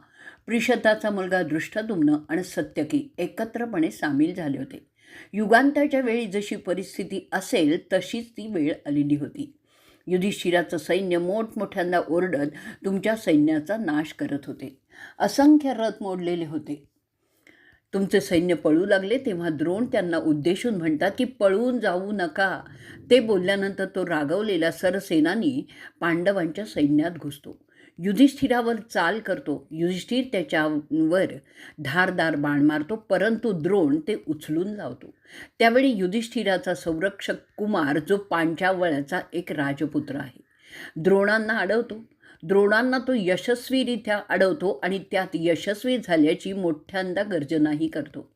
प्रिशताचा मुलगा दृष्टद्युम्न आणि सत्यकी एकत्रपणे सामील झाले होते. युगांताच्या वेळी जशी परिस्थिती असेल तशीच ती वेळ आलेली होती. युधिष्ठिराचं सैन्य मोठमोठ्यांदा ओरडत तुमच्या सैन्याचा नाश करत होते. असंख्य रथ मोडलेले होते. तुमचे सैन्य पळू लागले तेव्हा द्रोण त्यांना उद्देशून म्हणतात की पळून जाऊ नका. ते बोलल्यानंतर तो रागवलेला सरसेनानी पांडवांच्या सैन्यात घुसतो. युधिष्ठिरावर चाल करतो. युधिष्ठिर त्याच्यावर धारदार बाण मारतो, परंतु द्रोण ते उचलून लावतो. त्यावेळी युधिष्ठिराचा संरक्षक कुमार जो पांचावळचा एक राजपुत्र आहे द्रोणांना अडवतो. द्रोणांना तो यशस्वीरित्या अडवतो आणि त्यात यशस्वी झाल्याची मोठ्यांदा गर्जनाही करतो.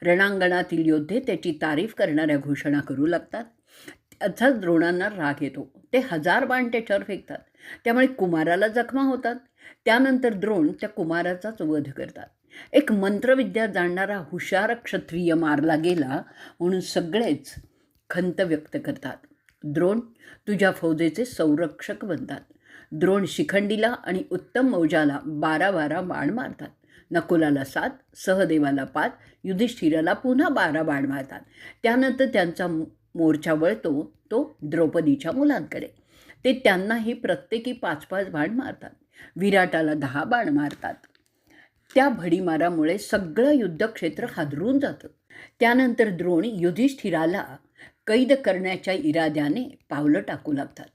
रणांगणातील योद्धे त्याची तारीफ करणाऱ्या घोषणा करू लागतात. त्याचाच द्रोणांना राग येतो. ते 1000 बाण त्याच्यावर फेकतात. त्यामुळे कुमाराला जखमा होतात. त्यानंतर द्रोण त्या कुमाराचाच वध करतात. एक मंत्रविद्या जाणणारा हुशार क्षत्रिय मारला गेला म्हणून सगळेच खंत व्यक्त करतात. द्रोण तुझ्या फौजेचे संरक्षक बनतात. द्रोण शिखंडीला आणि उत्तम मौजाला 12 बाण मारतात. नकुलाला 7, सहदेवाला 5, युधिष्ठिराला पुन्हा 12 बाण मारतात. त्यानंतर त्यांचा मोर्चा वळतो तो द्रौपदीच्या मुलांकडे. ते त्यांनाही प्रत्येकी 5 बाण मारतात. विराटाला 10 बाण मारतात. त्या भडीमारामुळे सगळं युद्धक्षेत्र हादरून जातं. त्यानंतर द्रोण युधिष्ठिराला कैद करण्याच्या इराद्याने पावलं टाकू लागतात.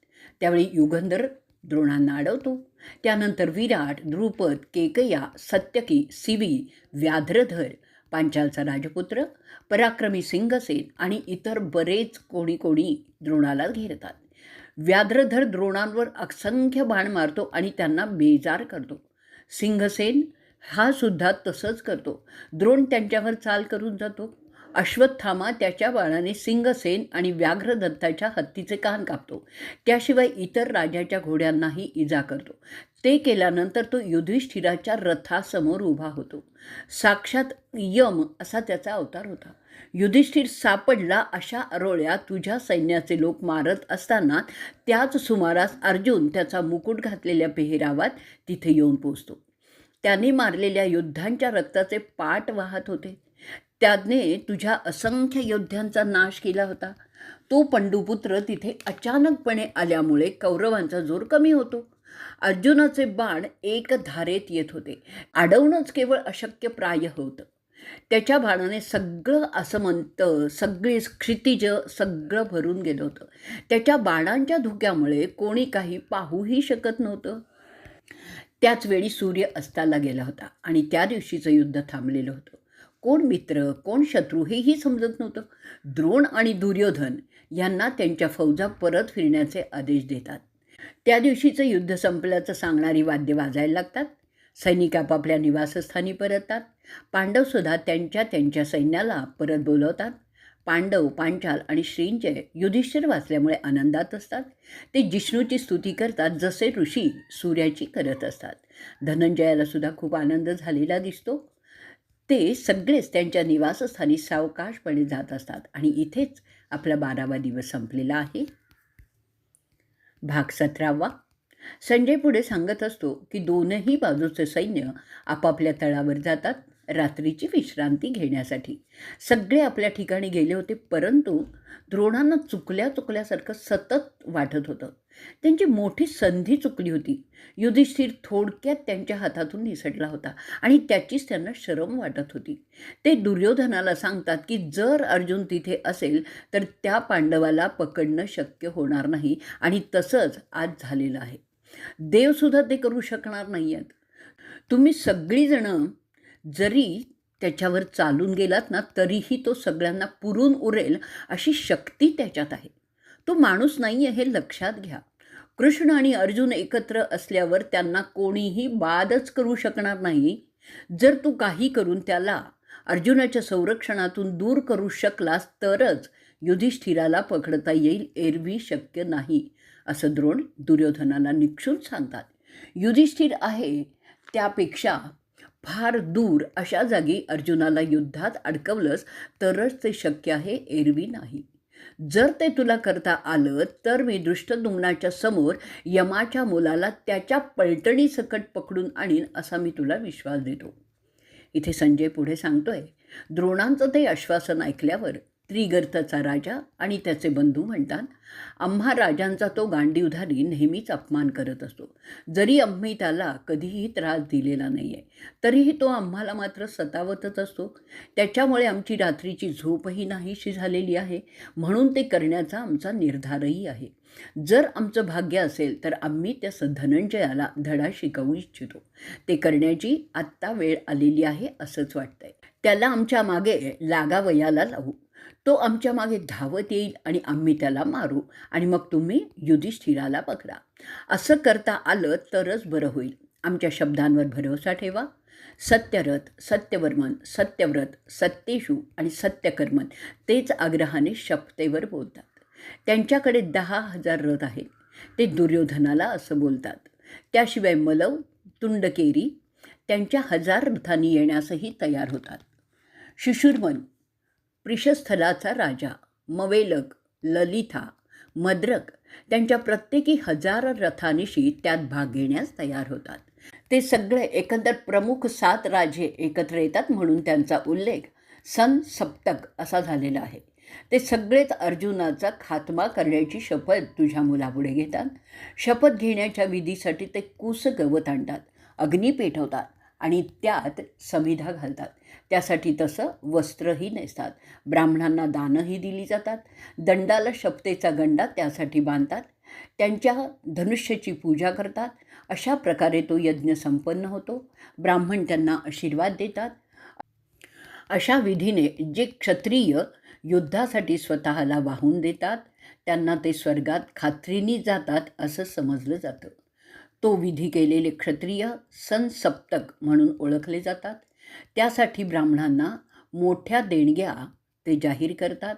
त्यावेळी युगंधर द्रोणांना अडवतो. त्यानंतर विराट, द्रुपद, केकया, सत्यकी, सिवी, व्याघ्रधर, पांचालचा राजपुत्र, पराक्रमी सिंहसेन आणि इतर बरेच कोणी द्रोणाला घेरतात. व्याघ्रधर द्रोणांवर असंख्य बाण मारतो आणि त्यांना बेजार करतो. सिंहसेन हा सुद्धा तसंच करतो. द्रोण त्यांच्यावर चाल करून जातो. अश्वत्थामा त्याच्या बाणाने सिंहसेन आणि व्याघ्रदत्ताच्या हत्तीचे कान कापतो. त्याशिवाय इतर राजाच्या घोड्यांनाही इजा करतो. ते केल्यानंतर तो युधिष्ठिराच्या रथासमोर उभा होतो. साक्षात यम असा त्याचा अवतार होता. युधिष्ठिर सापडला अशा अरोळ्या तुझ्या सैन्याचे लोक मारत असताना त्याच सुमारास अर्जुन त्याचा मुकुट घातलेल्या पेहरावात तिथे येऊन पोचतो. त्याने मारलेल्या योद्ध्यांच्या रक्ताचे पाट वाहत होते. त्याने तुझ्या असंख्य योद्ध्यांचा नाश केला होता. तो पंडुपुत्र तिथे अचानकपणे आल्यामुळे कौरवांचा जोर कमी होतो. अर्जुनाचे बाण एक धारेत येत होते. अडवणंच केवळ अशक्य प्राय होतं. त्याच्या बाणाने सगळं आसमंत, सगळे क्षितिज सगळं भरून गेलं होतं. त्याच्या बाणांच्या धुक्यामुळे कोणी काही पाहूही शकत नव्हतं. त्याचवेळी सूर्य अस्ताला गेला होता आणि त्या दिवशीचं युद्ध थांबलेलं होतं. कोण मित्र कोण शत्रू हेही समजत नव्हतं. द्रोण आणि दुर्योधन यांना त्यांच्या फौजा परत फिरण्याचे आदेश देतात. त्या दिवशीचं युद्ध संपल्याचं सांगणारी वाद्य वाजायला लागतात. सैनिक आपापल्या निवासस्थानी परततात. पांडवसुद्धा त्यांच्या सैन्याला परत बोलवतात. पांडव, पांचाल आणि श्रींजय युधिष्ठिर वाचल्यामुळे आनंदात असतात. ते जिष्णूची स्तुती करतात जसे ऋषी सूर्याची करत असतात. धनंजयाला सुद्धा खूप आनंद झालेला दिसतो. ते सगळेच त्यांच्या निवासस्थानी सावकाशपणे जात असतात आणि इथेच आपला 12वा दिवस संपलेला आहे. भाग 17. संजय पुढे सांगत असतो की दोनही बाजूचे सैन्य आपापल्या तळावर जातात रात्रीची विश्रांती घेण्यासाठी. सगळे आपल्या ठिकाणी गेले होते, परंतु द्रोणांना चुकल्यासारखं सतत वाटत होतं. त्यांची मोठी संधी चुकली होती. युधिष्ठिर थोडक्यात त्यांच्या हातातून निसटला होता आणि त्याचीच त्यांना शरम वाटत होती. ते दुर्योधनाला सांगतात की जर अर्जुन तिथे असेल तर त्या पांडवाला पकडणं शक्य होणार नाही आणि तसंच आज झालेलं आहे. देवसुद्धा ते करू शकणार नाही आहेत. तुम्ही सगळीजणं जरी त्याच्यावर चालून गेलात ना तरीही तो सगळ्यांना पुरून उरेल अशी शक्ती त्याच्यात आहे. तो माणूस नाही आहे हे लक्षात घ्या. कृष्ण आणि अर्जुन एकत्र असल्यावर त्यांना कोणीही बादच करू शकणार नाही. जर तू काही करून त्याला अर्जुनाच्या संरक्षणातून दूर करू शकलास तरच युधिष्ठिराला पकडता येईल, एरवी शक्य नाही, असं द्रोण दुर्योधनाला निक्षून सांगतात. युधिष्ठिर आहे त्यापेक्षा फार दूर अशा जागी अर्जुनाला युद्धात अडकवलंस तरच ते शक्य आहे, एरवी नाही. जर ते तुला करता आलं तर मी दृष्टद्युम्नाच्या समोर यमाच्या मुलाला त्याच्या पलटणीसकट पकडून आणीन, असा मी तुला विश्वास देतो. इथे संजय पुढे सांगतोय, द्रोणांचं ते आश्वासन ऐकल्यावर त्रिगर्तचा राजा आणि त्याचे बंधू म्हणतात, आम्हा राजांचा तो गांडीवधारी नेहमीच अपमान करत असतो. जरी आम्ही त्याला कधीही त्रास दिलेला नाही आहे, तरीही तो आम्हाला मात्र सतावतच असतो. त्याच्यामुळे आमची रात्रीची झोपही नाहीशी झालेली आहे. म्हणून ते करण्याचा आमचा निर्धारही आहे. जर आमचं भाग्य असेल तर आम्ही त्या धनंजयाला धडा शिकवू इच्छितो. ते करण्याची आत्ता वेळ आलेली आहे असंच वाटतंय. त्याला आमच्या मागे लागावयाला लावू. तो आमच्या मागे धावत येईल आणि आम्ही त्याला मारू आणि मग तुम्ही युधिष्ठिराला पकडा. असं करता आलं तरच बरं होईल. आमच्या शब्दांवर भरोसा ठेवा. सत्यरथ, सत्यवर्मन, सत्यव्रत, सत्येषु आणि सत्यकर्मन तेच आग्रहाने शपथेवर बोलतात. त्यांच्याकडे 10,000 रथ आहेत. ते दुर्योधनाला असं बोलतात. त्याशिवाय मलव, तुंडकेरी त्यांच्या 1000 रथांनी येण्यासही तयार होतात. शिशुर्मन, पृषस्थलाचा राजा, मवेलक, ललिथा, मद्रक त्यांच्या प्रत्येकी 1000 रथानिशी त्यात भाग घेण्यास तयार होतात. ते सगळे एकंदर प्रमुख 7 राजे एकत्र येतात म्हणून त्यांचा उल्लेख सन सप्तक असा झालेला आहे. ते सगळेच अर्जुनाचा खात्मा करण्याची शपथ तुझ्या मुलापुढे घेतात. शपथ घेण्याच्या विधीसाठी ते कुस गवत आणतात, अग्नी पेटवतात आणि त्यात समिधा घालतात. त्यासाठी तसं वस्त्रही नेसतात. ब्राह्मणांना दानही दिली जातात. दंडाला शपथेचा गंडा त्यासाठी बांधतात. त्यांच्या धनुष्याची पूजा करतात. अशा प्रकारे तो यज्ञ संपन्न होतो. ब्राह्मण त्यांना आशीर्वाद देतात. अशा विधीने जे क्षत्रिय युद्धासाठी स्वतःला वाहून देतात त्यांना ते स्वर्गात खात्रीने जातात असं समजलं जातं. तो विधी केलेले क्षत्रिय संसप्तक म्हणून ओळखले जातात. त्यासाठी ब्राह्मणांना मोठ्या देणग्या ते जाहीर करतात.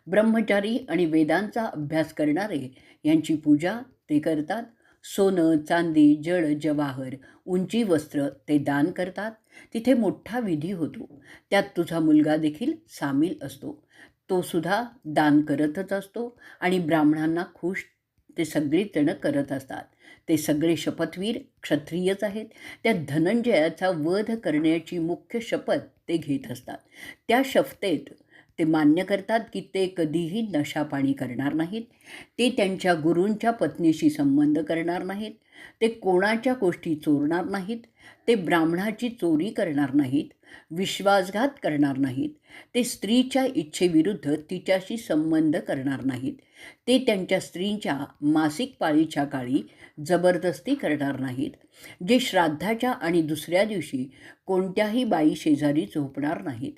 ब्रह्मचारी आणि वेदांचा अभ्यास करणारे यांची पूजा ते करतात. सोनं, चांदी, जड जवाहर, उंची वस्त्र ते दान करतात. तिथे मोठा विधी होतो. त्यात तुझा मुलगा देखील सामील असतो. तो सुद्धा दान करतच असतो आणि ब्राह्मणांना खुश ते सगळेजण करत असतात. ते सगळे शपथवीर क्षत्रियच आहेत. त्या धनंजयाचा वध करण्याची मुख्य शपथ ते घेत असतात. त्या शपथेत ते मान्य करतात की ते कधीही नशापाणी करणार नाहीत. ते त्यांच्या गुरूंच्या पत्नीशी संबंध करणार नाहीत. ते कोणाच्या गोष्टी चोरणार नाहीत. ते ब्राह्मणाची चोरी करणार नाहीत. विश्वासघात करणार नाहीत. ते स्त्रीच्या इच्छेविरुद्ध तिच्याशी संबंध करणार नाहीत. ते त्यांच्या स्त्रींच्या मासिक पाळीच्या काळी जबरदस्ती करणार नाहीत. जे श्राद्धाच्या आणि दुसऱ्या दिवशी कोणत्याही बाई शेजारी झोपणार नाहीत.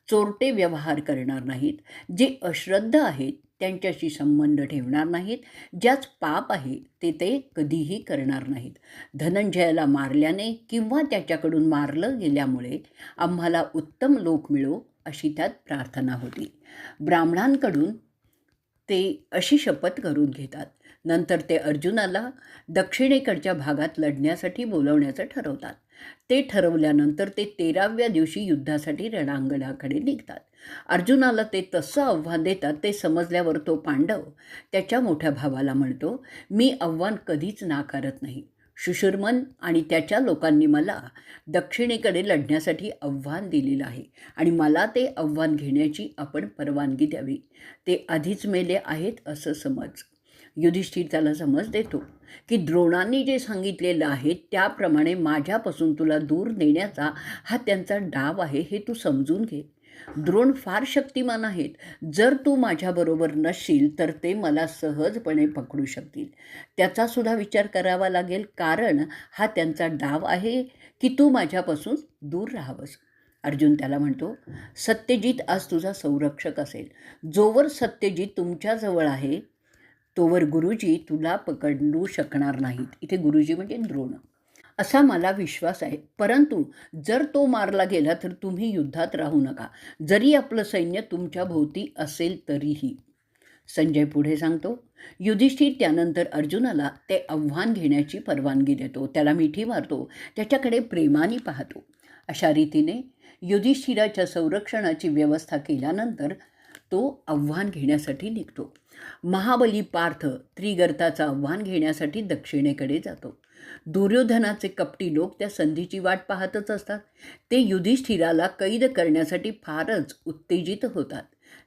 चोरटे व्यवहार करणार नाहीत. जे अश्रद्ध आहेत त्यांच्याशी संबंध ठेवणार नाहीत. ज्याच पाप आहे ते कधीही करणार नाहीत. धनंजयाला मारल्याने किंवा त्याच्याकडून मारलं गेल्यामुळे आम्हाला उत्तम लोक मिळो अशी त्यात प्रार्थना होती. ब्राह्मणांकडून ते अशी शपथ करून घेतात. नंतर ते अर्जुनाला दक्षिणेकडच्या भागात लढण्यासाठी बोलवण्याचं ठरवतात. ते ठरवल्यानंतर ते 13व्या दिवशी युद्धासाठी रणांगणाकडे निघतात. अर्जुनाला ते तसं आव्हान देतात. ते समजल्यावर तो पांडव त्याच्या मोठ्या भावाला म्हणतो, मी आव्हान कधीच नाकारत नाही. शिशुर्मन आणि त्याच्या लोकांनी मला दक्षिणेकडे लढण्यासाठी आव्हान दिलेलं आहे आणि मला ते आव्हान घेण्याची आपण परवानगी द्यावी. ते आधीच मेले आहेत असं समज. युधिष्ठिर त्याला समज देतो की द्रोणांनी जे सांगितलेलं आहे त्याप्रमाणे माझ्यापासून तुला दूर नेण्याचा हा त्यांचा डाव आहे हे तू समजून घे. द्रोण फार शक्तिमान आहेत. जर तू माझ्याबरोबर नसशील तर ते मला सहजपणे पकडू शकतील. त्याचासुद्धा विचार करावा लागेल, कारण हा त्यांचा डाव आहे की तू माझ्यापासून दूर राहावंस. अर्जुन त्याला म्हणतो, सत्यजित आज तुझा संरक्षक असेल. जोवर सत्यजित तुमच्याजवळ आहे तोवर गुरुजी तुला पकडू शकणार नाहीत. इथे गुरुजी म्हणजे द्रोण. असा मला विश्वास आहे. परंतु जर तो मारला गेला तर तुम्ही युद्धात राहू नका, जरी आपलं सैन्य तुमच्या भोवती असेल तरीही. संजय पुढे सांगतो, युधिष्ठिर त्यानंतर अर्जुनाला ते आव्हान घेण्याची परवानगी देतो, त्याला मिठी मारतो, त्याच्याकडे प्रेमाने पाहतो. अशा रीतीने युधिष्ठिराच्या संरक्षणाची व्यवस्था केल्यानंतर तो आव्हान घेण्यासाठी निघतो. महाबली पार्थ त्रिगर्ताचं आव्हान घेण्यासाठी दक्षिणेकडे जातो. दुर्योधनाचे कपटी लोक त्या संधीची वाट पाहतच असतात. ते युधिष्ठिराला कैद करण्यासाठी फारच उत्तेजित होतात.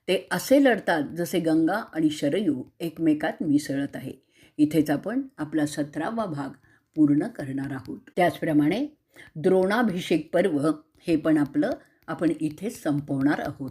ते असे लढतात जसे गंगा आणि शरयू एकमेकात मिसळत आहे. इथेच आपण आपला 17वा भाग पूर्ण करणार आहोत. त्याचप्रमाणे द्रोणाभिषेक पर्व हे पण आपण इथेच संपवणार आहोत.